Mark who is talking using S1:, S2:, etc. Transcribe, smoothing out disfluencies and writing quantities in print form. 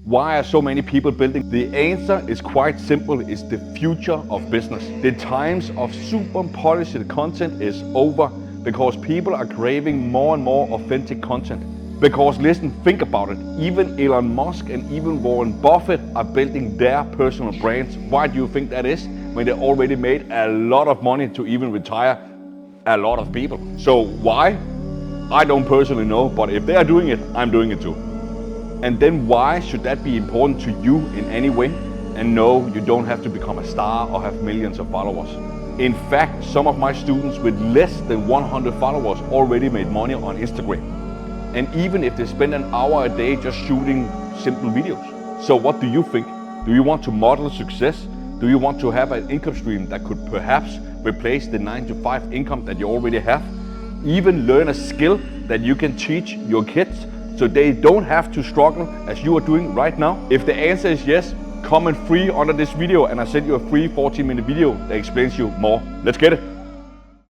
S1: Why are so many people building? The answer is quite simple. It's the future of business. The times of super polished content is over because people are craving more and more authentic content. Because listen, think about it. Even Elon Musk and even Warren Buffett are building their personal brands. Why do you think that is? When they already made a lot of money to even retire a lot of people. So why? I don't personally know, but if they are doing it, I'm doing it too. And then why should that be important to you in any way? And no, you don't have to become a star or have millions of followers. In fact, some of my students with less than 100 followers already made money on Instagram. And even if they spend an hour a day just shooting simple videos. So what do you think? Do you want to model success? Do you want to have an income stream that could perhaps replace the 9-to-5 income that you already have? Even learn a skill that you can teach your kids so they don't have to struggle as you are doing right now? If the answer is yes, comment free under this video and I'll send you a free 14-minute video that explains you more. Let's get it.